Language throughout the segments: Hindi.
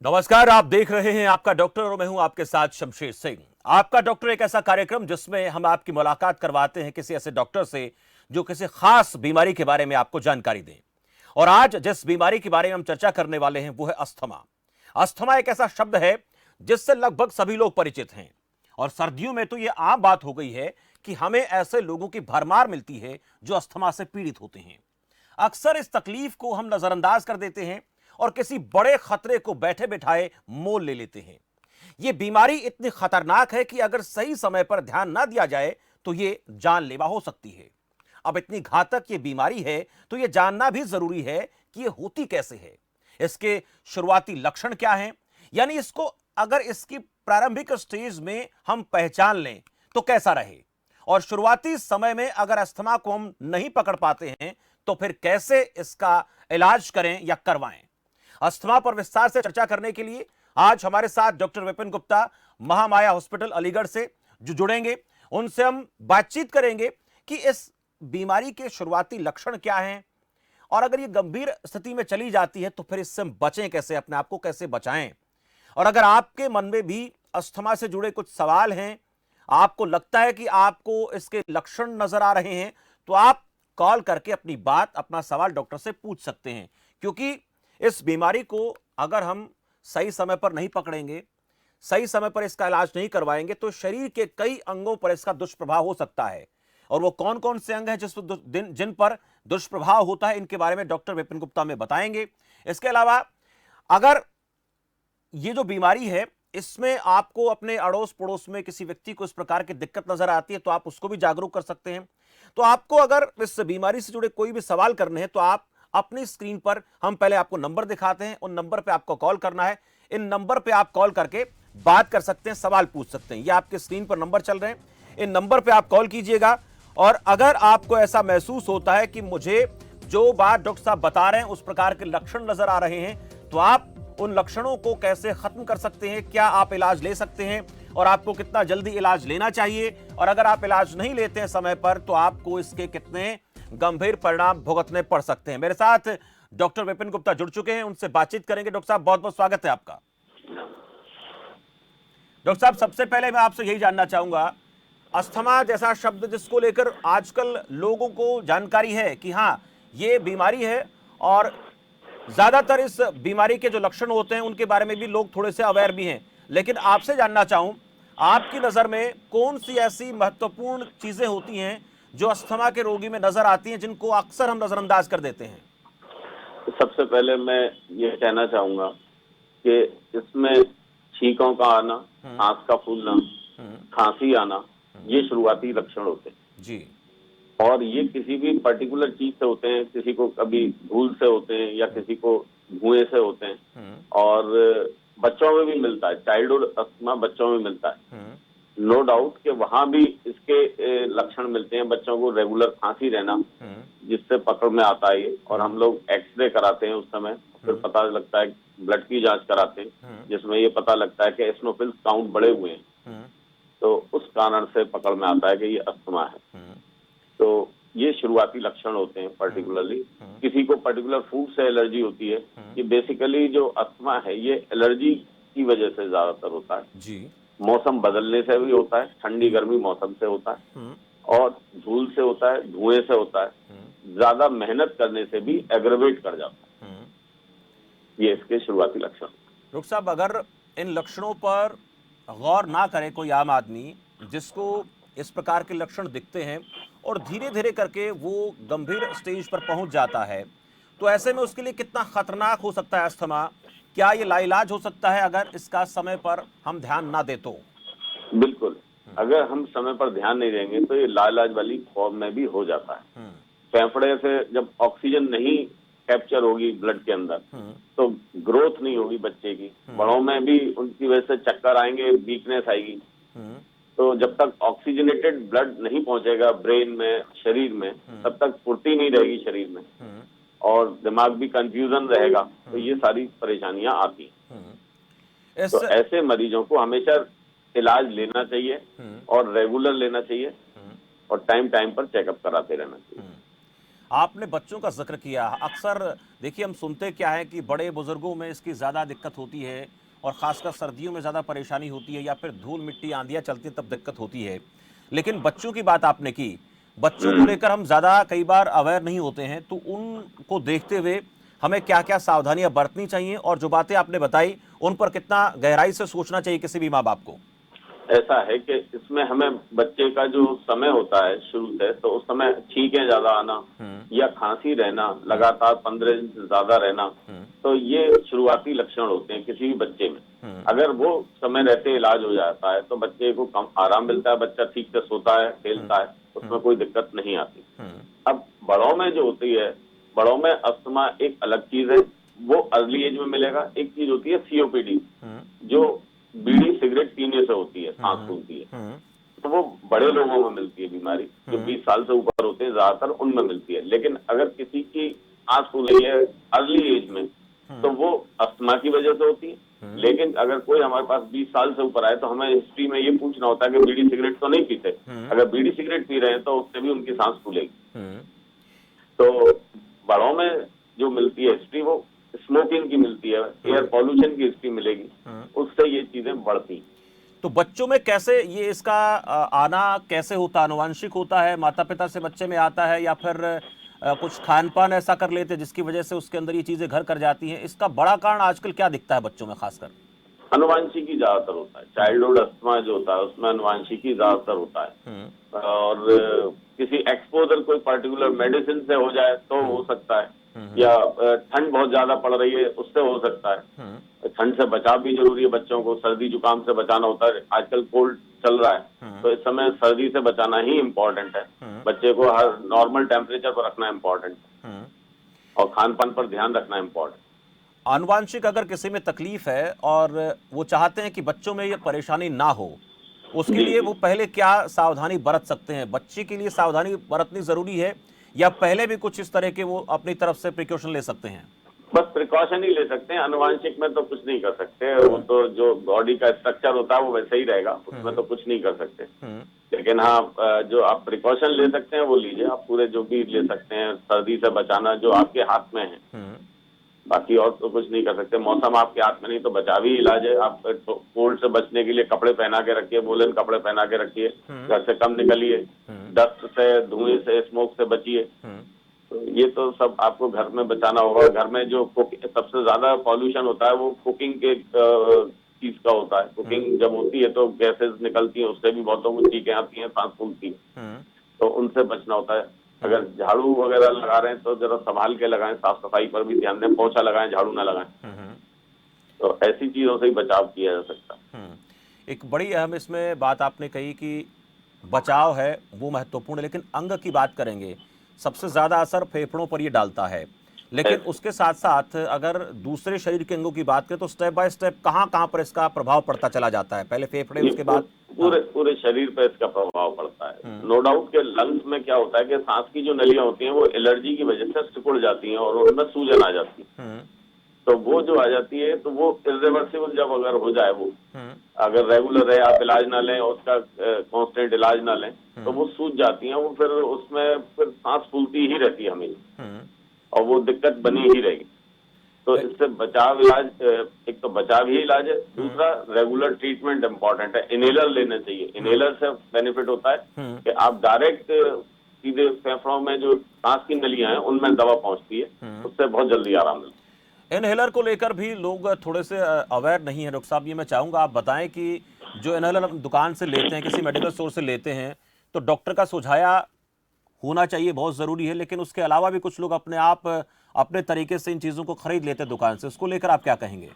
नमस्कार, आप देख रहे हैं आपका डॉक्टर और मैं हूं आपके साथ शमशेर सिंह। आपका डॉक्टर एक ऐसा कार्यक्रम जिसमें हम आपकी मुलाकात करवाते हैं किसी ऐसे डॉक्टर से जो किसी खास बीमारी के बारे में आपको जानकारी दें। और आज जिस बीमारी के बारे में हम चर्चा करने वाले हैं वो है अस्थमा। अस्थमा एक ऐसा शब्द है जिससे लगभग सभी लोग परिचित हैं और सर्दियों में तो यह आम बात हो गई है कि हमें ऐसे लोगों की भरमार मिलती है जो अस्थमा से पीड़ित होते हैं। अक्सर इस तकलीफ को हम नजरअंदाज कर देते हैं और किसी बड़े खतरे को बैठे बिठाए मोल ले लेते हैं। यह बीमारी इतनी खतरनाक है कि अगर सही समय पर ध्यान ना दिया जाए तो यह जानलेवा हो सकती है। अब इतनी घातक ये बीमारी है तो यह जानना भी जरूरी है कि यह होती कैसे है, इसके शुरुआती लक्षण क्या हैं, यानी इसको अगर इसकी प्रारंभिक स्टेज में हम पहचान लें तो कैसा रहे, और शुरुआती समय में अगर अस्थमा को हम नहीं पकड़ पाते हैं तो फिर कैसे इसका इलाज करें या करवाएं। अस्थमा पर विस्तार से चर्चा करने के लिए आज हमारे साथ डॉक्टर विपिन गुप्ता महामाया हॉस्पिटल अलीगढ़ से जो जुड़ेंगे। उनसे हम बातचीत करेंगे कि इस बीमारी के शुरुआती लक्षण क्या हैं और अगर ये गंभीर स्थिति में चली जाती है तो फिर इससे हम बचें कैसे, अपने आप को कैसे बचाएं। और अगर आपके मन में भी अस्थमा से जुड़े कुछ सवाल हैं, आपको लगता है कि आपको इसके लक्षण नजर आ रहे हैं, तो आप कॉल करके अपनी बात, अपना सवाल डॉक्टर से पूछ सकते हैं। क्योंकि इस बीमारी को अगर हम सही समय पर नहीं पकड़ेंगे, सही समय पर इसका इलाज नहीं करवाएंगे तो शरीर के कई अंगों पर इसका दुष्प्रभाव हो सकता है। और वो कौन कौन से अंग हैं जिन पर दुष्प्रभाव होता है, इनके बारे में डॉक्टर विपिन गुप्ता में बताएंगे। इसके अलावा अगर ये जो बीमारी है इसमें आपको अपने अड़ोस पड़ोस में किसी व्यक्ति को इस प्रकार की दिक्कत नजर आती है तो आप उसको भी जागरूक कर सकते हैं। तो आपको अगर इस बीमारी से जुड़े कोई भी सवाल करने हैं तो आप अपनी स्क्रीन पर, हम पहले आपको नंबर दिखाते हैं, उन नंबर पे आपको कॉल करना है। इन नंबर पे आप कॉल करके बात कर सकते हैं, सवाल पूछ सकते हैं। ये आपके स्क्रीन पर नंबर चल रहे हैं, इन नंबर पे आप कॉल कीजिएगा। और अगर आपको ऐसा महसूस होता है कि मुझे जो बात डॉक्टर साहब बता रहे हैं उस प्रकार के लक्षण नजर आ रहे हैं तो आप उन लक्षणों को कैसे खत्म कर सकते हैं, क्या आप इलाज ले सकते हैं और आपको कितना जल्दी इलाज लेना चाहिए, और अगर आप इलाज नहीं लेते हैं समय पर तो आपको इसके कितने गंभीर परिणाम भुगतने पड़ सकते हैं। मेरे साथ डॉक्टर विपिन गुप्ता जुड़ चुके हैं, उनसे बातचीत करेंगे। डॉक्टर साहब, बहुत बहुत स्वागत है आपका। डॉक्टर साहब, सबसे पहले मैं आपसे यही जानना चाहूंगा, अस्थमा जैसा शब्द जिसको लेकर आजकल लोगों को जानकारी है कि हाँ ये बीमारी है और ज्यादातर इस बीमारी के जो लक्षण होते हैं उनके बारे में भी लोग थोड़े से अवेयर भी हैं, लेकिन आपसे जानना चाहूं आपकी नजर में कौन सी ऐसी महत्वपूर्ण चीजें होती हैं जो अस्थमा के रोगी में नजर आती हैं जिनको अक्सर हम नजरअंदाज कर देते हैं। सबसे पहले मैं ये कहना चाहूंगा कि इसमें छींकों का आना, सांस का फूलना, खांसी आना, ये शुरुआती लक्षण होते हैं जी। और ये किसी भी पर्टिकुलर चीज से होते हैं। किसी को कभी धूल से होते हैं या किसी को धुएं से होते हैं और बच्चों में भी मिलता है, चाइल्डहुड अस्थमा बच्चों में मिलता है। नो डाउट कि वहां भी इसके लक्षण मिलते हैं। बच्चों को रेगुलर खांसी रहना जिससे पकड़ में आता है ये, और हम लोग एक्सरे कराते हैं उस समय, फिर पता लगता है, ब्लड की जांच कराते हैं जिसमें ये पता लगता है कि एसिनोफिल्स काउंट बढ़े हुए हैं, तो उस कारण से पकड़ में आता है कि ये अस्थमा है। तो ये शुरुआती लक्षण होते हैं। पर्टिकुलरली किसी को पर्टिकुलर फूड से एलर्जी होती है। ये बेसिकली जो अस्थमा है ये एलर्जी की वजह से ज्यादातर होता है जी। मौसम बदलने से भी होता है, ठंडी गर्मी मौसम से होता है और धूल से होता है, धुएं से होता है, ज्यादा मेहनत करने से भी एग्रवेट कर जाता है। ये इसके शुरुआती लक्षण। डॉक्टर साहब, अगर इन लक्षणों पर गौर ना करे कोई आम आदमी जिसको इस प्रकार के लक्षण दिखते हैं और धीरे धीरे करके वो गंभीर स्टेज पर पहुंच जाता है, तो ऐसे में उसके लिए कितना खतरनाक हो सकता है अस्थमा? क्या ये लाइलाज हो सकता है अगर इसका समय पर हम ध्यान ना दे तो? बिल्कुल, अगर हम समय पर ध्यान नहीं देंगे तो ये लाइलाज वाली फॉर्म में भी हो जाता है। फेफड़े से जब ऑक्सीजन नहीं कैप्चर होगी ब्लड के अंदर तो ग्रोथ नहीं होगी बच्चे की। बड़ों में भी उनकी वजह से चक्कर आएंगे, वीकनेस आएगी। तो जब तक ऑक्सीजनेटेड ब्लड नहीं पहुंचेगा ब्रेन में, शरीर में, तब तक फुर्ती नहीं रहेगी शरीर में और दिमाग भी कंफ्यूजन रहेगा। तो ये सारी परेशानियां आती हैं। तो ऐसे मरीजों को हमेशा इलाज लेना चाहिए और रेगुलर लेना चाहिए और टाइम टाइम पर चेकअप कराते रहना चाहिए। आपने बच्चों का जिक्र किया। अक्सर देखिए हम सुनते क्या है कि बड़े बुजुर्गों में इसकी ज़्यादा दिक्कत होती है और ख़ासकर सर्दियों में ज़्यादा परेशानी होती है या फिर धूल मिट्टी आंधियाँ चलती हैं तब दिक्कत होती है। लेकिन बच्चों की बात आपने की, बच्चों को हम्म। लेकर हम ज़्यादा कई बार अवेयर नहीं होते हैं, तो उनको देखते हुए हमें क्या-क्या सावधानियाँ बरतनी चाहिए और जो बातें आपने बताई उन पर कितना गहराई से सोचना चाहिए किसी भी माँ-बाप को? ऐसा है कि इसमें हमें बच्चे का जो समय होता है शुरू से, तो उस समय छींकें ज्यादा आना हुँ, या खांसी रहना लगातार 15 दिन से ज्यादा रहना, हुँ, तो ये शुरुआती लक्षण होते हैं किसी भी बच्चे में। हुँ, अगर वो समय रहते इलाज हो जाता है तो बच्चे को कम आराम मिलता है, बच्चा ठीक से सोता है, हुँ, खेलता है, उसमें हुँ, कोई दिक्कत नहीं आती। हुँ, अब बड़ों में जो होती है, बड़ों में अस्थमा एक अलग चीज है, वो अर्ली एज में मिलेगा। एक चीज होती है सीओपीडी, हुँ, जो बीड़ी सिगरेट पीने से होती है, हुँ, सांस हुँ, फूलती है। हुँ, तो वो बड़े लोगों में मिलती है बीमारी, जो हुँ, 20 साल से ऊपर होते हैं ज्यादातर उनमें मिलती है। लेकिन अगर किसी की सांस फूल रही है अर्ली एज में, तो हुँ, वो अस्थमा की वजह से होती है। हुँ, लेकिन अगर कोई हमारे पास 20 साल से ऊपर आए तो हमें हिस्ट्री में ये पूछना होता है कि बीड़ी सिगरेट तो नहीं पीते। हुँ, अगर बीड़ी सिगरेट पी रहे हैं तो उससे भी उनकी सांस फूलेगी। हुँ, तो बड़ों में जो मिलती है हिस्ट्री, वो स्मोकिंग की मिलती है, एयर हुँ, पॉल्यूशन की हिस्ट्री मिलेगी, हुँ। उससे ये चीजें बढ़ती। तो बच्चों में कैसे ये इसका आना कैसे होता है? आनुवांशिक होता है, माता-पिता से बच्चे में आता है या फिर कुछ खान-पान ऐसा कर लेते हैं जिसकी वजह से उसके अंदर ये चीज़ें घर कर जाती हैं? इसका बड़ा कारण आजकल क्या दिखता है बच्चों में खासकर? अनुवांशिक ही ज्यादातर होता है। हुँ, चाइल्डहुड अस्थमा जो होता है उसमें अनुवांशिक ही ज्यादातर होता हुँ, है। और किसी एक्सपोजर कोई पर्टिकुलर मेडिसिन से हो जाए तो हुँ, हो सकता है, हुँ, हुँ, या ठंड बहुत ज्यादा पड़ रही है उससे हो सकता हुँ, है। ठंड से बचाव भी जरूरी है, बच्चों को सर्दी जुकाम से बचाना होता है। आजकल कोल्ड चल रहा है, हुँ, तो इस समय सर्दी से बचाना ही इम्पोर्टेंट है। हुँ, बच्चे को हर नॉर्मल टेम्परेचर पर रखना इम्पोर्टेंट है हुँ। और खान पान पर ध्यान रखना इम्पोर्टेंट। आनुवांशिक अगर किसी में तकलीफ है और वो चाहते हैं कि बच्चों में ये परेशानी ना हो, उसके जी लिए जी। वो पहले क्या सावधानी बरत सकते हैं? बच्चे के लिए सावधानी बरतनी ज़रूरी है या पहले भी कुछ इस तरह के वो अपनी तरफ से प्रिकॉशन ले सकते हैं? बस प्रिकॉशन ही ले सकते हैं, अनुवांशिक में तो कुछ नहीं कर सकते। वो हुँ, तो जो बॉडी का स्ट्रक्चर होता है वो वैसे ही रहेगा, हुँ, उसमें हुँ, तो कुछ नहीं कर सकते। हुँ, लेकिन हाँ, जो आप प्रिकॉशन ले सकते हैं वो लीजिए। आप पूरे जो भी ले सकते हैं सर्दी से बचाना, जो आपके हाथ में है। हुँ, बाकी और तो कुछ नहीं कर सकते, मौसम आपके हाथ में नहीं, तो बचाव ही इलाज है। आप कोल्ड से बचने के लिए कपड़े पहना के रखिए, वूलन कपड़े पहना के रखिए, हुँ, घर से कम निकलिए, हुँ, डस्ट से, धुएं से, स्मोक से बचिए। हुँ, तो ये तो सब आपको घर में बचाना होगा। घर में जो सबसे ज्यादा पॉल्यूशन होता है वो कुकिंग के चीज का होता है। हुँ, कुकिंग जब होती है तो गैसेस निकलती हैं, उससे भी बहुतों को चीखें आती हैं, सांस फूलती है, हुँ, तो उनसे बचना होता है। हुँ, अगर झाड़ू वगैरह लगा रहे हैं तो जरा संभाल के लगाएं, साफ सफाई पर भी ध्यान दें, पोछा लगाएं, झाड़ू ना लगाएं। हुँ, हुँ, तो ऐसी चीजों से ही बचाव किया जा सकता है। हुँ। एक बड़ी अहम इसमें बात आपने कही कि बचाव है वो महत्वपूर्ण है, लेकिन अंग की बात करेंगे, सबसे ज़्यादा असर फेफड़ों पर ये डालता है। लेकिन ऐसे उसके साथ-साथ अगर दूसरे शरीर के अंगों की बात करें तो स्टेप बाय स्टेप कहाँ-कहाँ पर इसका प्रभाव पड़ता चला जाता है? पहले फेफड़े ये उसके बाद हाँ। पूरे पूरे शरीर पर इसका प्रभाव पड़ता है। हुँ, नो डाउट के लंग्स में क्या होता है कि सांस की जो नलियां होती हैं वो एलर्जी की वजह से सिकुड़ जाती हैं और उनमें सूजन आ जाती है। हुँ, तो वो जो आ जाती है तो वो इरिवर्सिबल जब अगर हो जाए, वो हुँ, अगर रेगुलर है, आप इलाज ना लें और उसका कांस्टेंट इलाज ना लें, तो हुँ, वो सूज जाती हैं। वो फिर उसमें फिर सांस फूलती ही रहती है हमेशा, हुँ। और वो दिक्कत बनी ही रहेगी। तो ए इससे बचाव इलाज, एक तो बचाव ही इलाज है, हुँ, दूसरा रेगुलर ट्रीटमेंट इंपॉर्टेंट है। इनहेलर लेने चाहिए। हुँ, इनहेलर से बेनिफिट होता है हुँ, कि आप डायरेक्ट सीधे फेफड़ों में जो सांस की नलियां हैं उनमें दवा पहुंचती है, हुँ। उससे बहुत जल्दी आराम मिलता इनहेलर को लेकर भी लोग थोड़े से अवेयर नहीं है डॉक्टर साहब। ये मैं चाहूँगा आप बताएँ कि जो इनहेलर हम दुकान से लेते हैं, किसी मेडिकल स्टोर से लेते हैं, तो डॉक्टर का सुझाया होना चाहिए, बहुत ज़रूरी है, लेकिन उसके अलावा भी कुछ लोग अपने आप अपने तरीके से इन चीज़ों को खरीद लेते हैं दुकान से। उसको लेकर आप क्या कहेंगे? है।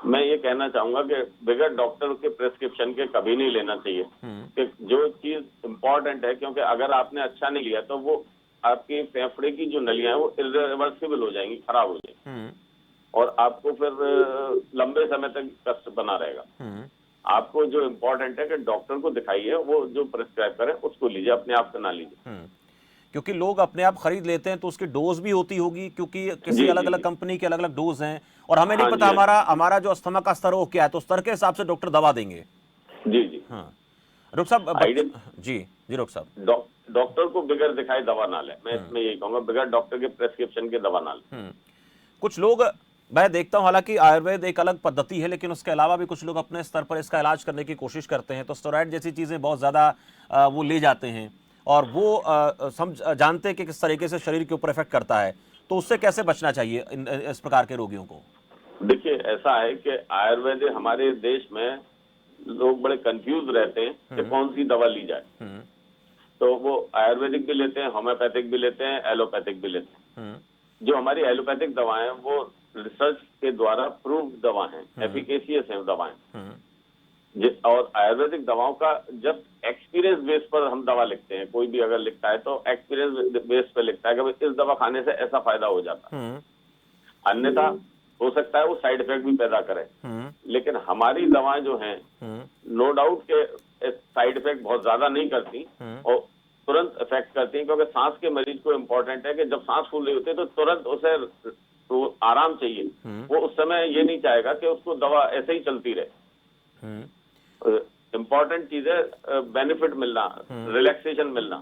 मैं ये कहना चाहूंगा कि बगैर डॉक्टर के प्रेस्क्रिप्शन के कभी नहीं लेना चाहिए। हुँ, कि जो चीज इम्पोर्टेंट है, क्योंकि अगर आपने अच्छा नहीं लिया तो वो आपके फेफड़े की जो नलियां हैं वो इरिवर्सिबल हो जाएंगी, खराब हो जाएंगी, हुँ, और आपको फिर लंबे समय तक कष्ट बना रहेगा। हुँ, आपको जो इम्पोर्टेंट है कि डॉक्टर को दिखाइए, वो जो प्रिस्क्राइब करे उसको लीजिए, अपने आप से ना लीजिए। हुँ। क्योंकि लोग अपने आप खरीद लेते हैं तो उसकी डोज़ भी होती होगी क्योंकि किसी जी जी अलग-अलग जी। कंपनी के अलग-अलग डोज़ हैं और हमें नहीं हाँ पता जी हाँ जी। हमारा हमारा जो अस्थमा का स्तर है वो क्या है, तो स्तर के हिसाब से डॉक्टर दवा देंगे। जी जी। हाँ। डॉक्टर साहब आइडियल जी, जी डॉक्टर साहब। डॉक्टर को बगैर दिखाए दवा ना ले। मैं इसमें यही कहूंगा, बगैर डॉक्टर के प्रेस्क्रिप्शन के दवा ना ले। कुछ लोग, मैं देखता हूं, हालांकि आयुर्वेद एक अलग पद्धति है, लेकिन उसके अलावा भी कुछ लोग अपने स्तर पर इसका इलाज करने की कोशिश करते हैं, तो स्टेरॉइड जैसी चीजें बहुत ज्यादा वो ले जाते हैं, और वो समझ जानते हैं कि किस तरीके से शरीर के ऊपर इफेक्ट करता है, तो उससे कैसे बचना चाहिए इस प्रकार के रोगियों को? देखिए, ऐसा है कि आयुर्वेद हमारे देश में लोग बड़े कंफ्यूज रहते हैं कि कौन सी दवा ली जाए। तो वो आयुर्वेदिक भी लेते हैं, होम्योपैथिक भी लेते हैं, एलोपैथिक भी लेते हैं। जो हमारी एलोपैथिक दवाएं हैं वो रिसर्च के द्वारा प्रूव्ड दवा हैं, एफिकेशियस हैं दवाएं। और आयुर्वेदिक दवाओं का जस्ट एक्सपीरियंस बेस पर हम दवा लिखते हैं। कोई भी अगर लिखता है तो एक्सपीरियंस बेस पर लिखता है कि भाई इस दवा खाने से ऐसा फायदा हो जाता है। अन्यथा हो सकता है वो साइड इफेक्ट भी पैदा करे। लेकिन हमारी दवाएं जो हैं, नो डाउट के साइड इफेक्ट बहुत ज्यादा नहीं करती और तुरंत इफेक्ट करती हैं, क्योंकि सांस के मरीज को इम्पोर्टेंट है कि जब सांस फूल रही होती है तो तुरंत उसे तो आराम चाहिए। वो उस समय ये नहीं चाहेगा कि उसको दवा ऐसे ही चलती रहे। इम्पोर्टेंट चीज है बेनिफिट मिलना, रिलैक्सेशन मिलना।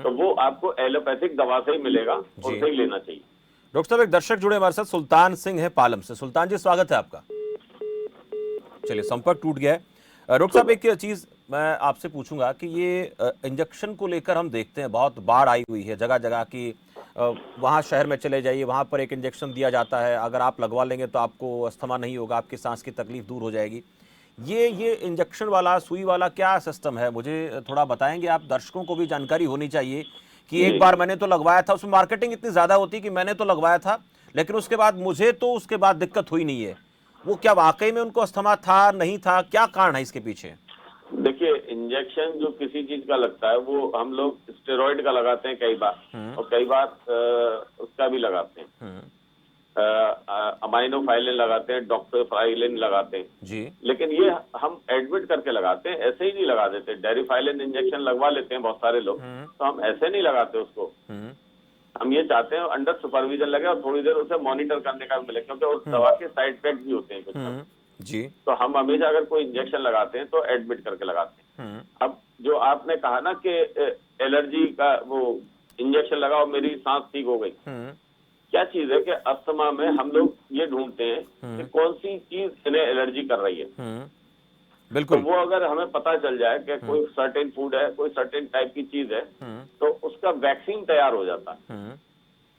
तो वो आपको एलोपैथिक दवा से ही मिलेगा और उसे ही लेना चाहिए। डॉक्टर साहब, एक दर्शक जुड़े हमारे साथ, सुल्तान सिंह है पालम से। सुल्तान जी, स्वागत है आपका। चलिए, संपर्क टूट गया है। डॉक्टर साहब, एक चीज मैं आपसे पूछूंगा कि ये इंजेक्शन को लेकर हम देखते हैं बहुत बाढ़ आई हुई है जगह जगह की। वहाँ शहर में चले जाइए, वहाँ पर एक इंजेक्शन दिया जाता है, अगर आप लगवा लेंगे तो आपको अस्थमा नहीं होगा, आपकी सांस की तकलीफ दूर हो जाएगी। ये इंजेक्शन वाला, सुई वाला क्या सिस्टम है, मुझे थोड़ा बताएंगे आप? दर्शकों को भी जानकारी होनी चाहिए कि एक बार मैंने तो लगवाया था, उसमें मार्केटिंग इतनी ज्यादा होती है कि मैंने तो लगवाया था, लेकिन उसके बाद मुझे तो उसके बाद दिक्कत हुई नहीं है। वो क्या वाकई में उनको अस्थमा था, नहीं था, क्या कारण है इसके पीछे? देखिए, इंजेक्शन जो किसी चीज का लगता है वो हम लोग स्टेरॉइड का लगाते हैं कई बार, और कई बार उसका भी लगाते हैं, अमाइनोफाइलिन लगाते हैं, डॉक्टरफाइलिन लगाते हैं जी। लेकिन ये हम एडमिट करके लगाते हैं, ऐसे ही नहीं लगा देते। डेरिफाइलिन इंजेक्शन लगवा लेते हैं बहुत सारे लोग, तो हम ऐसे नहीं लगाते उसको। हम ये चाहते हैं अंडर सुपरविजन लगे और थोड़ी देर उसे मॉनिटर करने का मिले, क्योंकि उस दवा के साइड इफेक्ट भी होते हैं कुछ जी। तो हम हमेशा अगर कोई इंजेक्शन लगाते हैं तो एडमिट करके लगाते हैं। अब जो आपने कहा ना कि एलर्जी का वो इंजेक्शन लगा और मेरी सांस ठीक हो गई, क्या चीज है कि अस्थमा में हम लोग ये ढूंढते हैं कि कौन सी चीज इन्हें एलर्जी कर रही है। बिल्कुल। तो वो अगर हमें पता चल जाए कि कोई सर्टेन फूड है, कोई सर्टेन टाइप की चीज है, तो उसका वैक्सीन तैयार हो जाता है।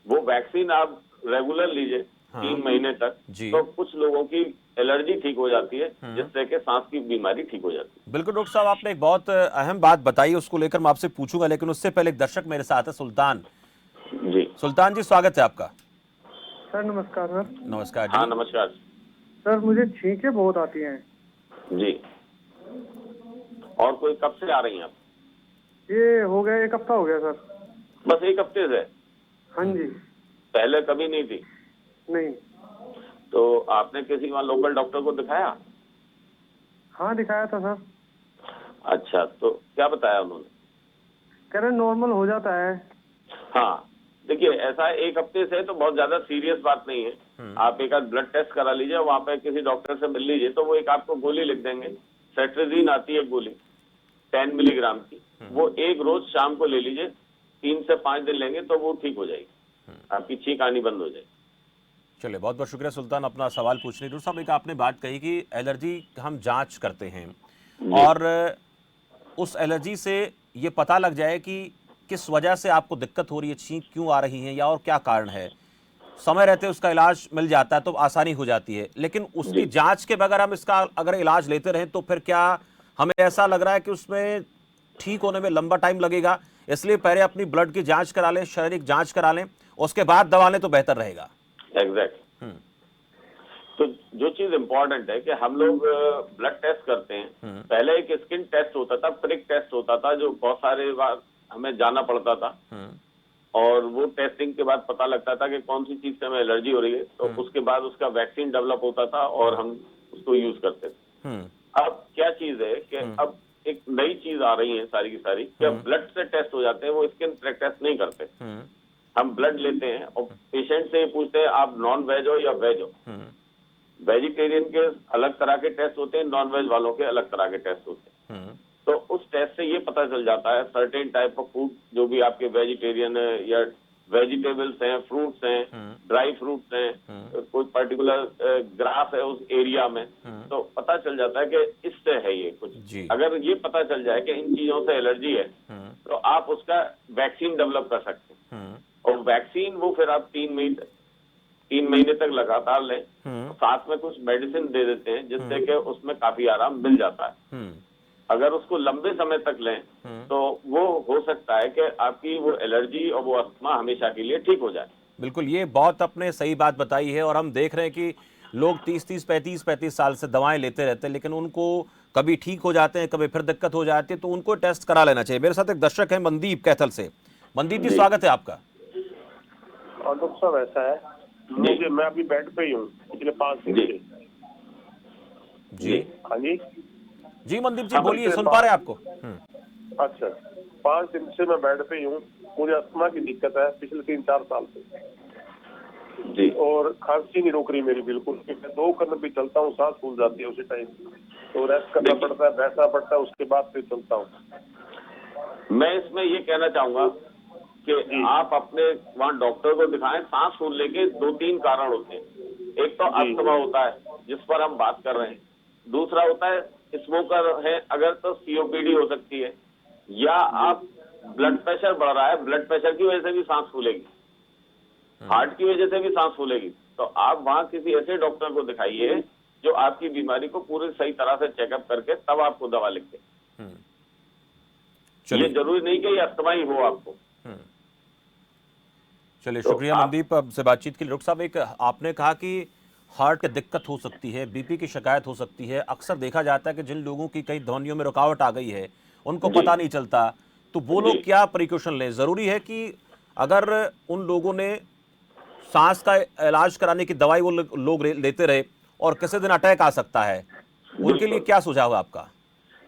वो वैक्सीन आप रेगुलर लीजिए 3 महीने तक, तो कुछ लोगों की एलर्जी ठीक हो जाती है, जिससे कि सांस की बीमारी ठीक हो जाती है। बिल्कुल डॉक्टर साहब, आपने एक बहुत अहम बात बताई, उसको लेकर मैं आपसे पूछूंगा, लेकिन उससे पहले एक दर्शक मेरे साथ है, सुल्तान जी। सुल्तान जी, स्वागत है आपका। सर नमस्कार। सर नमस्कार जी। हाँ नमस्कार सर, मुझे छींकें बहुत आती हैं जी। और कोई कब से आ रही हैं आप? ये हो गया 1 हफ्ता हो गया सर। बस 1 हफ्ते से? हाँ जी। पहले कभी नहीं थी? नहीं। तो आपने किसी वहाँ लोकल डॉक्टर को दिखाया? हाँ दिखाया था सर। अच्छा, तो क्या बताया उन्होंने? कह रहे नॉर्मल हो जाता है। हाँ, देखिए ऐसा 1 हफ्ते से तो बहुत ज्यादा सीरियस बात नहीं है। आप एक आध ब्लड टेस्ट करा लीजिए, वहाँ पे किसी डॉक्टर से मिल लीजिए, तो वो एक आपको गोली लिख देंगे। सेट्रिजीन आती है गोली 10 मिलीग्राम की, वो एक रोज शाम को ले लीजिए, 3 से 5 दिन लेंगे तो वो ठीक हो जाएगी, आपकी छींक आनी बंद हो जाएगी। चलिए, बहुत बहुत शुक्रिया सुल्तान अपना सवाल पूछने। डॉक्टर साहब, एक आपने बात कही कि एलर्जी हम जांच करते हैं और उस एलर्जी से ये पता लग जाए कि किस वजह से आपको दिक्कत हो रही है, छींक क्यों आ रही है या और क्या कारण है, समय रहते उसका इलाज मिल जाता है तो आसानी हो जाती है। लेकिन उसकी जांच के बगैर हम इसका अगर इलाज लेते रहें तो फिर क्या हमें ऐसा लग रहा है कि उसमें ठीक होने में लंबा टाइम लगेगा? इसलिए पहले अपनी ब्लड की जांच करा लें, शारीरिक जांच करा लें, उसके बाद दवा लें तो बेहतर रहेगा। एग्जैक्ट। तो जो चीज इम्पोर्टेंट है कि हम लोग ब्लड टेस्ट करते हैं, पहले एक स्किन टेस्ट होता था, प्रिक टेस्ट होता था, जो बहुत सारे बार हमें जाना पड़ता था और वो टेस्टिंग के बाद पता लगता था कि कौन सी चीज से हमें एलर्जी हो रही है, तो उसके बाद उसका वैक्सीन डेवलप होता था और हम उसको यूज करते थे। अब क्या चीज है कि अब एक नई चीज आ रही है सारी की सारी, कि ब्लड से टेस्ट हो जाते हैं, वो स्किन प्रिक टेस्ट नहीं करते। हम ब्लड लेते हैं और पेशेंट से पूछते हैं आप नॉन वेज हो या वेज हो। वेजिटेरियन के अलग तरह के टेस्ट होते हैं, नॉन वेज वालों के अलग तरह के टेस्ट होते हैं। तो उस टेस्ट से ये पता चल जाता है सर्टेन टाइप ऑफ फूड जो भी आपके वेजिटेरियन है या वेजिटेबल्स हैं, फ्रूट्स हैं, ड्राई फ्रूट्स हैं, कोई पर्टिकुलर ग्रास है उस एरिया में, तो पता चल जाता है कि इससे है ये कुछ। जी। अगर ये पता चल जाए कि इन चीजों से एलर्जी है, तो आप उसका वैक्सीन डेवलप कर सकते हैं। और वैक्सीन वो फिर आप 3 महीने तक लगातार लें। साथ में कुछ मेडिसिन दे देते हैं जिससे कि उसमें काफी आराम मिल जाता है। अगर उसको लंबे समय तक लें तो वो हो सकता है कि आपकी वो एलर्जी और वो अस्थमा हमेशा के लिए ठीक हो जाए। बिल्कुल, ये बहुत आपने सही बात बताई है। और हम देख रहे हैं कि लोग 30-30, 35-35 साल से दवाएं लेते रहते हैं, लेकिन उनको कभी ठीक हो जाते हैं, कभी फिर दिक्कत हो जाती है, तो उनको टेस्ट करा लेना चाहिए। मेरे साथ एक दर्शक है मनदीप कैथल से। मनदीप जी, स्वागत है आपका। और डॉक्टर साहब ऐसा है, मुझे मैं अभी बेड पे ही हूँ पिछले 5 दिन से। जी हाँ जी जी मनदीप जी बोलिए, सुन पा रहे हैं आपको। अच्छा, 5 दिन से मैं बेड पे ही हूँ। मुझे अस्थमा की दिक्कत है पिछले 3-4 साल से जी। और खांसी नहीं रोक रही मेरी बिल्कुल। मैं 2 कदम भी चलता हूँ सांस फूल जाती है उसी टाइम, तो रेस्ट करना पड़ता है, बैठना पड़ता है, उसके बाद फिर चलता हूँ। मैं इसमें ये कहना चाहूंगा कि आप अपने वहाँ डॉक्टर को दिखाएं। सांस फूलने के 2-3 कारण होते हैं। एक तो अस्थमा होता है जिस पर हम बात कर रहे हैं, दूसरा होता है स्मोकर है अगर तो सीओपीडी हो सकती है, या आप ब्लड प्रेशर बढ़ रहा है, ब्लड प्रेशर की वजह से भी सांस फूलेगी, हार्ट की वजह से भी सांस फूलेगी। तो आप वहाँ किसी ऐसे डॉक्टर को दिखाइए जो आपकी बीमारी को पूरी सही तरह से चेकअप करके तब आपको दवा लिखे। ये जरूरी नहीं कि ये अस्थमा ही हो आपको। चलिए, शुक्रिया मनदीप से बातचीत के लिए। डॉक्टर साहब, एक आपने कहा कि हार्ट की दिक्कत हो सकती है, बीपी की शिकायत हो सकती है। अक्सर देखा जाता है कि जिन लोगों की कई ध्वनियों में रुकावट आ गई है, उनको पता नहीं चलता, तो वो लोग क्या प्रिकॉशन लें? जरूरी है कि अगर उन लोगों ने सांस का इलाज कराने की दवाई वो लोग लेते रहे और किसी दिन अटैक आ सकता है, उनके लिए क्या सुझाव है आपका?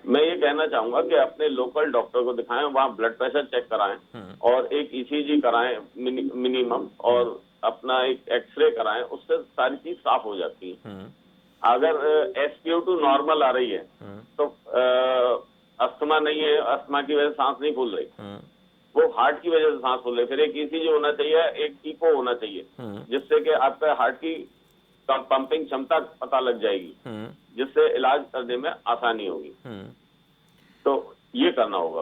मैं ये कहना चाहूंगा कि अपने लोकल डॉक्टर को दिखाएं, वहाँ ब्लड प्रेशर चेक कराएं और एक ईसीजी कराएं मिनिमम, और अपना एक एक्सरे कराएं। उससे सारी चीज साफ हो जाती है। अगर SpO2 नॉर्मल आ रही है तो अस्थमा नहीं है, अस्थमा की वजह से सांस नहीं फूल रही, वो हार्ट की वजह से सांस फूल रही। फिर एक ईसीजी होना चाहिए, एक इको होना चाहिए, जिससे कि आपका हार्ट की पंपिंग क्षमता पता लग जाएगी, जिससे इलाज करने में आसानी होगी। तो ये करना होगा।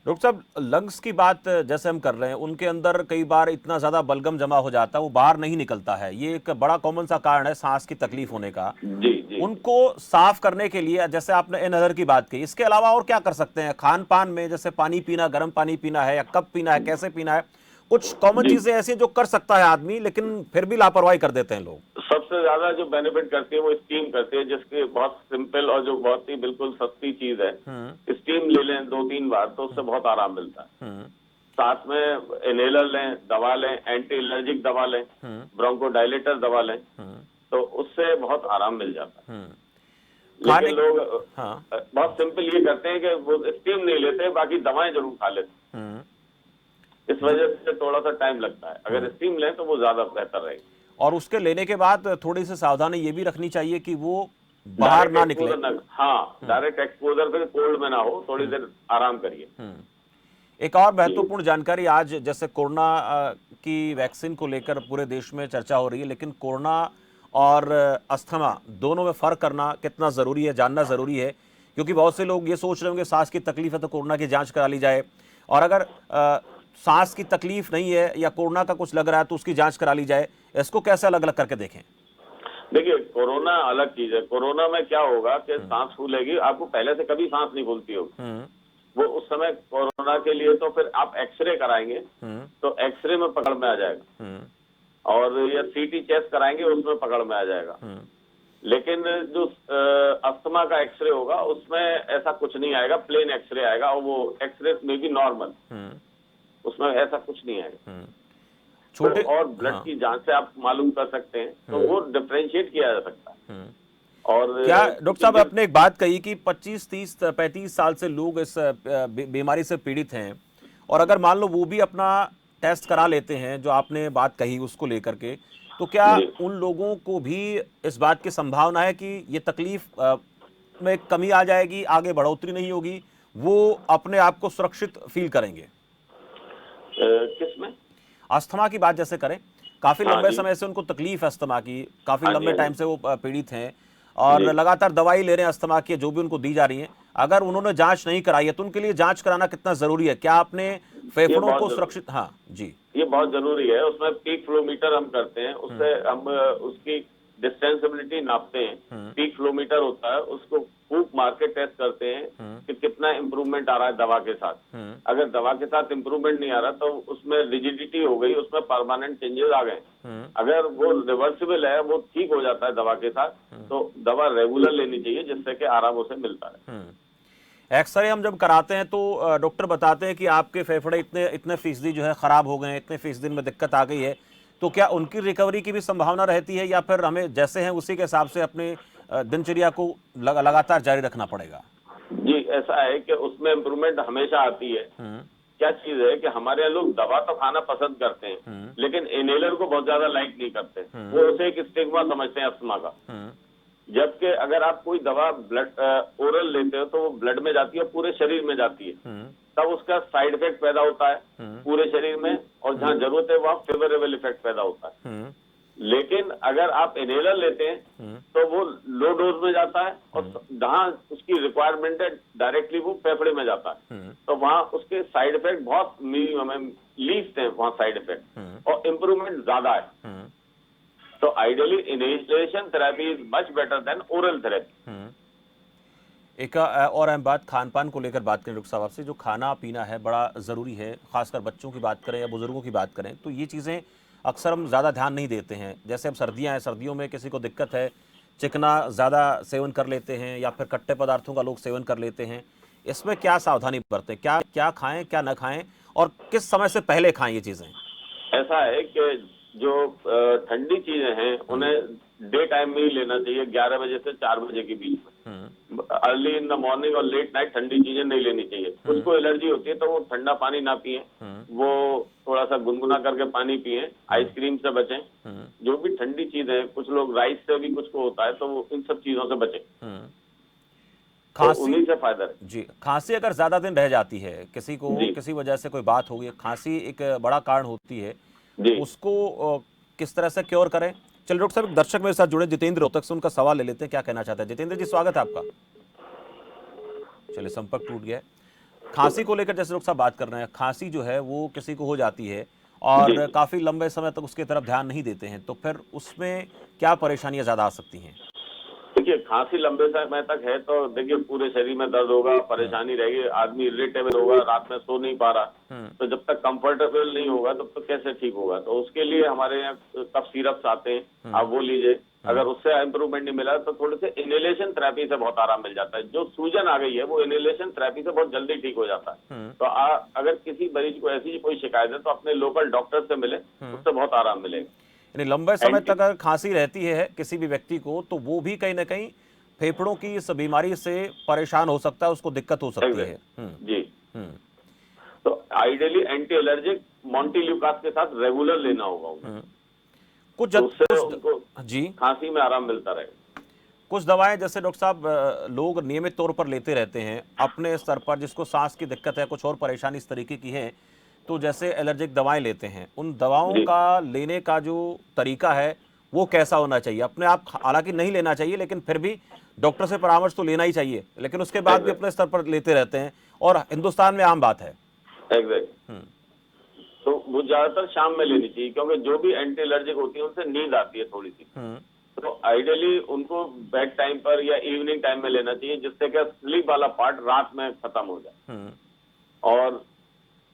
डॉक्टर साहब, लंग्स की बात जैसे हम कर रहे हैं, उनके अंदर कई बार इतना ज्यादा बलगम जमा हो जाता है, वो बाहर नहीं निकलता है। ये एक बड़ा कॉमन सा कारण है सांस की तकलीफ होने का। जी जी। उनको साफ करने के लिए जैसे आपने इनहेलर की बात की, इसके अलावा और क्या कर सकते हैं? खान पान में जैसे पानी पीना, गर्म पानी पीना है या कब पीना है, कैसे पीना है, कुछ कॉमन चीजें ऐसी जो कर सकता है आदमी, लेकिन फिर भी लापरवाही कर देते हैं लोग। सबसे ज्यादा जो बेनिफिट करती है वो स्टीम करती है, जिसकी बहुत सिंपल और जो बहुत ही बिल्कुल सस्ती चीज है। स्टीम ले लें 2-3 बार तो उससे बहुत आराम मिलता है। साथ में इनहेलर लें, दवा लें, एंटी एलर्जिक दवा लें, ब्रोंकोडायलेटर दवा लें, तो उससे बहुत आराम मिल जाता है। लेकिन लोग बहुत सिंपल ये करते हैं कि वो स्टीम नहीं लेते, बाकी दवाएं जरूर खा लेते हैं। इस वजह से थोड़ा सा टाइम लगता है। अगर स्टीम लें तो वो ज्यादा बेहतर रहेगी। और उसके लेने के बाद थोड़ी सी सावधानी ये भी रखनी चाहिए कि वो बाहर ना निकले। हाँ, डायरेक्ट एक्सपोजर फिर कोल्ड में ना हो, थोड़ी देर आराम करिए। एक और महत्वपूर्ण जानकारी, आज जैसे कोरोना की वैक्सीन को लेकर पूरे देश में चर्चा हो रही है, लेकिन कोरोना और अस्थमा दोनों में फर्क करना कितना जरूरी है, जानना जरूरी है। क्योंकि बहुत से लोग ये सोच रहे होंगे सांस की तकलीफ है तो कोरोना की जांच करा ली जाए, और अगर सांस की तकलीफ नहीं है या कोरोना का कुछ लग रहा है तो उसकी जांच करा ली जाए। इसको कैसे अलग अलग करके देखें? देखिए, कोरोना अलग चीज है। कोरोना में क्या होगा कि सांस फूलेगी, आपको पहले से कभी सांस नहीं फूलती होगी। वो उस समय कोरोना के लिए तो फिर आप एक्सरे कराएंगे तो एक्सरे में पकड़ में आ जाएगा, और या सीटी चेस्ट कराएंगे उसमें पकड़ में आ जाएगा। लेकिन जो अस्थमा का एक्सरे होगा उसमें ऐसा कुछ नहीं आएगा, प्लेन एक्सरे आएगा, और वो एक्सरे में भी नॉर्मल, उसमें ऐसा कुछ नहीं आएगा। छोटे और ब्लड की जांच से आप मालूम कर सकते हैं, तो वो डिफरेंशिएट किया जा सकता है। और क्या डॉक्टर साहब, आपने एक बात कही कि 25, 30, 35 साल से लोग इस बीमारी से पीड़ित हैं, और अगर मान लो वो भी अपना टेस्ट करा लेते हैं, जो आपने बात कही उसको लेकर के, तो क्या उन लोगों को भी इस बात की संभावना है कि ये तकलीफ में कमी आ जाएगी, आगे बढ़ोतरी नहीं होगी, वो अपने आप को सुरक्षित फील करेंगे? किसमें? अस्थमा की बात जैसे करें, काफी हाँ लंबे जी। समय से उनको तकलीफ है अस्थमा की, काफी हाँ जी, लंबे हाँ टाइम जी। से वो पीड़ित हैं और जी। लगातार दवाई ले रहे हैं अस्थमा की, जो भी उनको दी जा रही है। अगर उन्होंने जांच नहीं कराई है तो उनके लिए जांच कराना कितना जरूरी है? क्या आपने ये फेफड़ों बहुत को जरूरी सुरक्षित, हाँ जी। ये बहुत जरूरी है। उसमें पीक फ्लोमीटर हम करते हैं, उससे हम उसकी डिस्टेंसिबिलिटी नापते हैं। पीक फ्लोमीटर होता है, उसको फूंक मार के टेस्ट करते हैं कि कितना इम्प्रूवमेंट आ रहा है दवा के साथ। अगर दवा के साथ इम्प्रूवमेंट नहीं आ रहा तो उसमें रिजिडिटी हो गई, उसमें परमानेंट चेंजेस आ गए। अगर वो रिवर्सिबल है, वो ठीक हो जाता है दवा के साथ, तो दवा रेगुलर लेनी चाहिए, जिससे कि आराम उसे मिलता है। एक्सरे हम जब कराते हैं तो डॉक्टर बताते हैं कि आपके फेफड़े इतने इतने फीसदी जो है खराब हो गए हैं, इतने फीसदी में दिक्कत आ गई है, तो क्या उनकी रिकवरी की भी संभावना रहती है या फिर हमें जैसे हैं उसी के हिसाब से अपने दिनचर्या को लगातार जारी रखना पड़ेगा? जी, ऐसा है कि उसमें इम्प्रूवमेंट हमेशा आती है। क्या चीज है कि हमारे यहाँ लोग दवा तो खाना पसंद करते हैं, लेकिन इनहेलर को बहुत ज्यादा लाइक नहीं करते। वो उसे एक स्टिग्मा समझते हैं अस्थमा का। जबकि अगर आप कोई दवा ब्लड ओरल लेते हो तो वो ब्लड में जाती है, पूरे शरीर में जाती है, तब उसका साइड इफेक्ट पैदा होता है पूरे शरीर में, और जहां जरूरत है वहां फेवरेबल इफेक्ट पैदा होता है। लेकिन अगर आप इनहेलर लेते हैं तो वो लो डोज में जाता है, और जहां उसकी रिक्वायरमेंट है डायरेक्टली वो फेफड़े में जाता है, तो वहां उसके साइड इफेक्ट बहुत मिनिमम है, लीस्ट है वहां साइड इफेक्ट, और इम्प्रूवमेंट ज्यादा है। तो ideally inhalation therapy is much better than oral therapy. एक और अहम बात खान पान को लेकर बात करें डॉक्टर साहब आपसे, जो खाना पीना है बड़ा ज़रूरी है, खासकर बच्चों की बात करें या बुजुर्गों की बात करें तो ये चीज़ें अक्सर हम ज़्यादा ध्यान नहीं देते हैं। जैसे अब सर्दियां हैं, सर्दियों में किसी को दिक्कत है, चिकना ज़्यादा सेवन कर लेते हैं या फिर खट्टे पदार्थों का लोग सेवन कर लेते हैं, इसमें क्या सावधानी बरतें? क्या क्या खाएं, क्या न खाएं, और किस समय से पहले खाएं ये चीज़ें? ऐसा है कि जो ठंडी चीजें हैं उन्हें डे टाइम में ही लेना चाहिए, 11 बजे से 4 बजे के बीच में। अर्ली इन द मॉर्निंग और लेट नाइट ठंडी चीजें नहीं लेनी चाहिए। कुछ को एलर्जी होती है तो वो ठंडा पानी ना पिए, वो थोड़ा सा गुनगुना करके पानी पिए, आइसक्रीम से बचें। जो भी ठंडी चीजें हैं, कुछ लोग राइस से भी कुछ को होता है, तो वो इन सब चीजों से बचें। तो खांसी, उन्हीं से फायदा है। जी, खांसी अगर ज़्यादा दिन रह जाती है, किसी को जी। किसी वजह से कोई बात हो गई, खांसी एक बड़ा कारण होती है, जी। उसको किस तरह से क्योर करें? चलिए डॉक्टर साहब, एक दर्शक मेरे साथ जुड़े जितेंद्र रोहतक से, उनका सवाल ले लेते हैं, क्या कहना चाहते हैं। जितेंद्र जी, स्वागत है आपका। चलिए संपर्क टूट गया है। खांसी को लेकर जैसे डॉक्टर साहब बात कर रहे हैं, खांसी जो है वो किसी को हो जाती है और जी। काफी लंबे समय तक उसकी तरफ ध्यान नहीं देते हैं, तो फिर उसमें क्या परेशानियां ज्यादा आ सकती हैं? देखिए, खांसी लंबे समय तक है तो देखिए पूरे शरीर में दर्द होगा, परेशानी रहेगी, आदमी इरिटेबल होगा, रात में सो नहीं पा रहा। तो जब तक कंफर्टेबल नहीं होगा तब तक कैसे ठीक होगा? तो उसके लिए हमारे यहाँ कफ सिरप्स आते हैं, आप वो लीजिए। अगर उससे इम्प्रूवमेंट नहीं मिला तो थोड़े से इनहेलेशन थेरेपी से बहुत आराम मिल जाता है। जो सूजन आ गई है वो इनहेलेशन थेरेपी से बहुत जल्दी ठीक हो जाता है। तो अगर किसी मरीज को ऐसी कोई शिकायत है तो अपने लोकल डॉक्टर से मिले, उससे बहुत आराम मिलेगा। यानी लंबे समय तक अगर खांसी रहती है किसी भी व्यक्ति को तो वो भी कहीं ना कहीं फेफड़ों की इस बीमारी से परेशान हो सकता है, उसको दिक्कत हो सकती है। जी। तो आइडियली एंटी एलर्जिक मॉन्टेल्यूकास के साथ रेगुलर लेना होगा उन्हें। कुछ तो उससे उनको जी, खांसी में आराम मिलता रहेगा। कुछ दवाएं जैसे डॉक्टर साहब लोग नियमित तौर पर लेते रहते हैं अपने स्तर पर, जिसको सांस की दिक्कत है, कुछ और परेशानी इस तरीके की है, तो जैसे एलर्जिक दवाएं लेते हैं, उन दवाओं जी। का लेने का जो तरीका है वो कैसा होना चाहिए? अपने आप हालांकि नहीं लेना चाहिए, लेकिन फिर भी डॉक्टर से परामर्श तो लेना ही चाहिए, लेकिन उसके बाद भी अपने स्तर पर लेते रहते हैं और हिंदुस्तान में आम बात है। एग्जैक्ट। तो वो ज्यादातर शाम में लेनी चाहिए, क्योंकि जो भी एंटी एलर्जिक होती है उनसे नींद आती है थोड़ी सी। तो आइडियली उनको बेड टाइम पर या इवनिंग टाइम में लेना चाहिए, जिससे कि स्लीप वाला पार्ट रात में खत्म हो जाए। और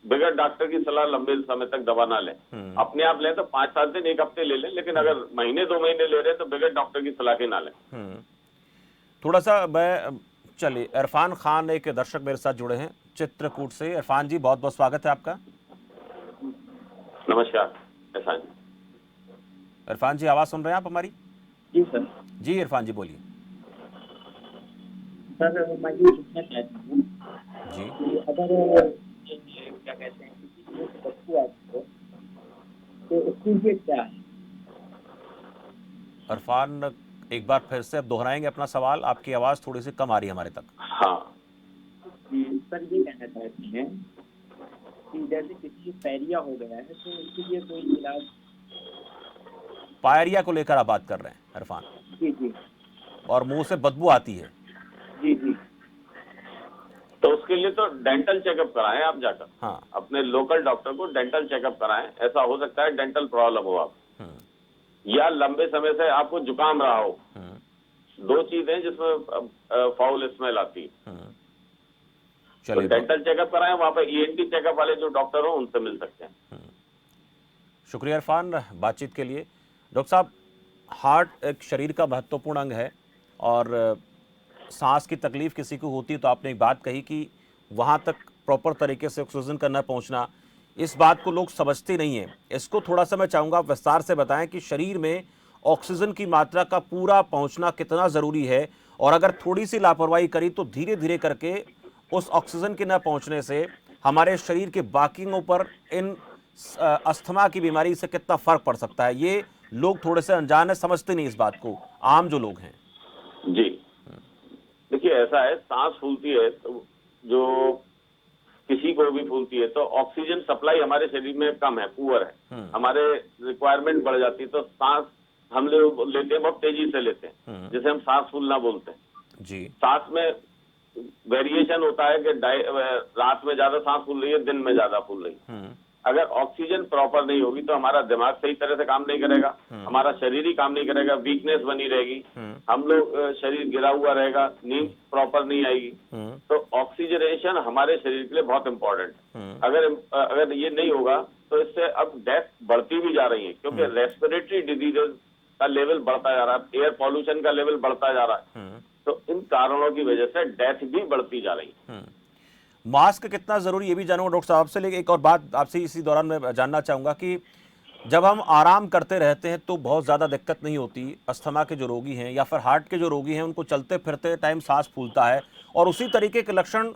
बगैर डॉक्टर की सलाह लंबे समय तक दवा ना लें। अपने आप लें तो 5-7 दिन, 1 हफ्ते ले लें, लेकिन अगर महीने 2 महीने ले रहे हैं तो बगैर डॉक्टर की सलाह के ना लें। थोड़ा सा मैं, चलिए, इरफान खान एक दर्शक मेरे साथ जुड़े हैं चित्रकूट से। इरफान जी, बहुत बहुत स्वागत है आपका। नमस्कार एहसान जी। इरफान जी, आवाज सुन रहे हैं आप हमारी? जी सर। जी इरफान जी, बोलिए। सर मैं ये पूछना चाहती हूँ जी, कि अगर क्या कहते हैं किसी को बच्चे आपको, तो उसके लिए क्या है? इरफान एक बार फिर से आप दोहराएंगे अपना सवाल? आपकी आवाज थोड़ी सी कम आ रही है हमारे तक। हाँ कि सर ये कहना चाहते हैं कि जैसे किसी को पैरिया हो गया है तो उसके लिए कोई इलाज? पायरिया को लेकर आप बात कर रहे हैं इरफान, जी जी और मुंह से बदबू आती है। जी जी। तो उसके लिए तो डेंटल चेकअप कराएं आप जाकर, हाँ। अपने लोकल डॉक्टर को डेंटल चेकअप कराएं। ऐसा हो सकता है डेंटल प्रॉब्लम हो आप, या लंबे समय से आपको जुकाम रहा हो। दो चीजें जिसमें फाउल स्मेल आती है। तो चलिए, डेंटल चेकअप कराएं, वहां पर ईएनटी चेकअप वाले जो डॉक्टर हो उनसे मिल सकते हैं। शुक्रिया इरफान बातचीत के लिए। डॉक्टर साहब, हार्ट एक शरीर का महत्वपूर्ण अंग है, और सांस की तकलीफ किसी को होती है तो आपने एक बात कही कि वहाँ तक प्रॉपर तरीके से ऑक्सीजन का न पहुँचना, इस बात को लोग समझते नहीं हैं। इसको थोड़ा सा मैं चाहूँगा आप विस्तार से बताएं कि शरीर में ऑक्सीजन की मात्रा का पूरा पहुँचना कितना ज़रूरी है, और अगर थोड़ी सी लापरवाही करी तो धीरे धीरे करके उस ऑक्सीजन के न पहुँचने से हमारे शरीर के बाकी अंगों पर इन अस्थमा की बीमारी से कितना फ़र्क पड़ सकता है। ये लोग थोड़े से अनजान है, समझते नहीं इस बात को, आम जो लोग हैं। जी देखिए, ऐसा है, सांस फूलती है तो जो किसी को भी फूलती है तो ऑक्सीजन सप्लाई हमारे शरीर में कम है, पुअर है, हमारे रिक्वायरमेंट बढ़ जाती है, तो सांस हम लोग लेते हैं, बहुत तेजी से लेते हैं, जिसे हम सांस फूलना बोलते हैं। जी। सांस में वेरिएशन होता है कि रात में ज्यादा सांस फूल रही है, दिन में ज्यादा फूल रही है। अगर ऑक्सीजन प्रॉपर नहीं होगी तो हमारा दिमाग सही तरह से काम नहीं करेगा, हमारा शरीर ही काम नहीं करेगा, वीकनेस बनी रहेगी, हम लोग शरीर गिरा हुआ रहेगा, नींद प्रॉपर नहीं आएगी। तो ऑक्सीजनेशन हमारे शरीर के लिए बहुत इंपॉर्टेंट है। अगर ये नहीं होगा तो इससे अब डेथ बढ़ती भी जा रही है, क्योंकि रेस्पिरेटरी डिजीजेज का लेवल बढ़ता जा रहा है, एयर पॉल्यूशन का लेवल बढ़ता जा रहा है, तो इन कारणों की वजह से डेथ भी बढ़ती जा रही है। मास्क कितना ज़रूरी, ये भी जानूंगा डॉक्टर साहब से। लेकिन एक और बात आपसे इसी दौरान मैं जानना चाहूँगा कि जब हम आराम करते रहते हैं तो बहुत ज़्यादा दिक्कत नहीं होती। अस्थमा के जो रोगी हैं या फिर हार्ट के जो रोगी हैं, उनको चलते फिरते टाइम सांस फूलता है, और उसी तरीके के लक्षण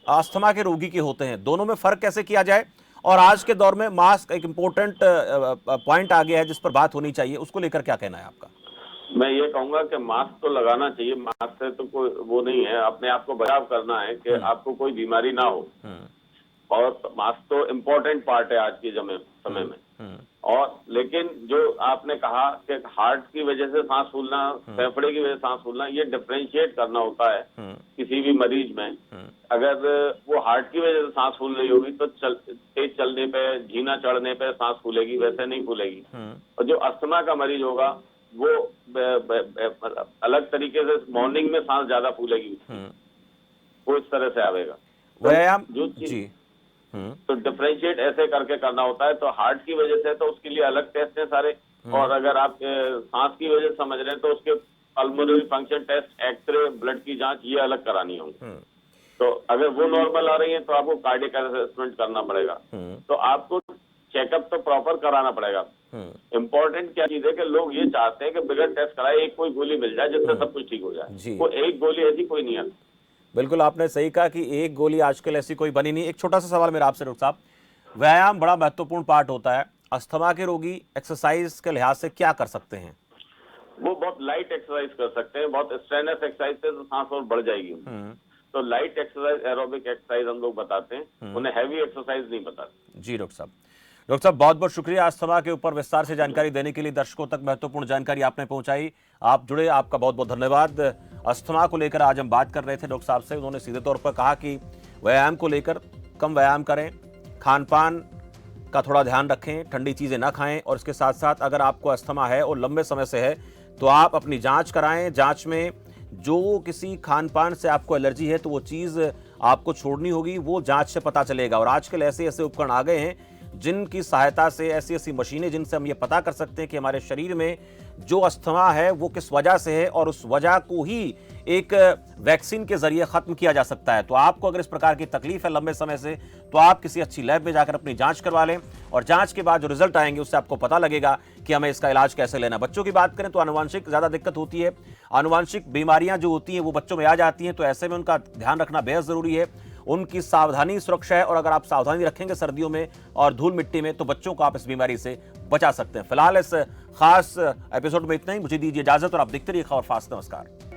अस्थमा के रोगी के होते हैं। दोनों में फ़र्क कैसे किया जाए? और आज के दौर में मास्क एक इम्पोर्टेंट पॉइंट आ गया है जिस पर बात होनी चाहिए, उसको लेकर क्या कहना है आपका? मैं ये कहूंगा कि मास्क तो लगाना चाहिए, मास्क से तो कोई वो नहीं है, अपने आप को बचाव करना है कि आपको कोई बीमारी ना हो, और मास्क तो इम्पोर्टेंट पार्ट है आज के समय में। और लेकिन जो आपने कहा कि हार्ट की वजह से सांस फूलना, फेफड़े की वजह से सांस फूलना, ये डिफरेंशिएट करना होता है किसी भी मरीज में। अगर वो हार्ट की वजह से सांस फूल रही होगी तो तेज चलने पे, झीना चढ़ने पे सांस फूलेगी, वैसे नहीं फूलेगी। और जो अस्थमा का मरीज होगा वो अलग तरीके से मॉर्निंग में सांस ज्यादा फूलेगी, वो इस तरह से आवेगा। व्यायाम जो चीज तो डिफरेंशिएट ऐसे करके करना होता है। तो हार्ट की वजह से तो उसके लिए अलग टेस्ट है सारे, और अगर आप सांस की वजह से समझ रहे हैं तो उसके pulmonary function test, X-ray, blood की जांच, ये अलग करानी होगी। तो अगर वो नॉर्मल आ रही है तो आपको कार्डियक असेसमेंट करना पड़ेगा, तो आपको चेकअप तो प्रॉपर कराना पड़ेगा। इम्पोर्टेंट क्या चीज है कि लोग ये चाहते हैं कि बगैर टेस्ट कराए एक कोई गोली मिल जाए जिससे सब कुछ ठीक हो जाए। वो एक गोली ऐसी कोई नहीं आती। बिल्कुल आपने सही कहा कि एक गोली आजकल ऐसी कोई बनी नहीं। एक छोटा सा सवाल मेरा आपसे डॉक्टर साहब, व्यायाम बड़ा महत्वपूर्ण पार्ट होता है। अस्थमा के रोगी एक्सरसाइज के लिहाज से क्या कर सकते हैं? वो बहुत लाइट एक्सरसाइज कर सकते हैं, बहुत स्ट्रेनस एक्सरसाइज से तो सांस और बढ़ जाएगी। तो लाइट एक्सरसाइज, एरोबिक एक्सरसाइज हम लोग बताते हैं, उन्हें हैवी एक्सरसाइज नहीं बताते। जी डॉक्टर साहब बहुत बहुत शुक्रिया अस्थमा के ऊपर विस्तार से जानकारी देने के लिए। दर्शकों तक महत्वपूर्ण जानकारी आपने पहुंचाई, आप जुड़े, आपका बहुत बहुत धन्यवाद। अस्थमा को लेकर आज हम बात कर रहे थे डॉक्टर साहब से। उन्होंने सीधे तौर पर कहा कि व्यायाम को लेकर कम व्यायाम करें, खान पान का थोड़ा ध्यान रखें, ठंडी चीज़ें ना खाएं, और इसके साथ साथ अगर आपको अस्थमा है और लंबे समय से है तो आप अपनी जाँच कराएँ। जाँच में जो किसी खान पान से आपको एलर्जी है तो वो चीज़ आपको छोड़नी होगी, वो जाँच से पता चलेगा। और आजकल ऐसे ऐसे उपकरण आ गए हैं जिनकी सहायता से, ऐसी ऐसी मशीनें जिनसे हम ये पता कर सकते हैं कि हमारे शरीर में जो अस्थमा है वो किस वजह से है, और उस वजह को ही एक वैक्सीन के जरिए खत्म किया जा सकता है। तो आपको अगर इस प्रकार की तकलीफ है लंबे समय से, तो आप किसी अच्छी लैब में जाकर अपनी जांच करवा लें, और जांच के बाद जो रिजल्ट आएंगे उससे आपको पता लगेगा कि हमें इसका इलाज कैसे लेना। बच्चों की बात करें तो आनुवांशिक ज़्यादा दिक्कत होती है, आनुवांशिक बीमारियां जो होती हैं वो बच्चों में आ जाती हैं, तो ऐसे में उनका ध्यान रखना बेहद ज़रूरी है। उनकी सावधानी सुरक्षा है, और अगर आप सावधानी रखेंगे सर्दियों में और धूल मिट्टी में तो बच्चों को आप इस बीमारी से बचा सकते हैं। फिलहाल इस खास एपिसोड में इतना ही, मुझे दीजिए इजाजत और आप देखते रहिए खबर फास्ट। नमस्कार।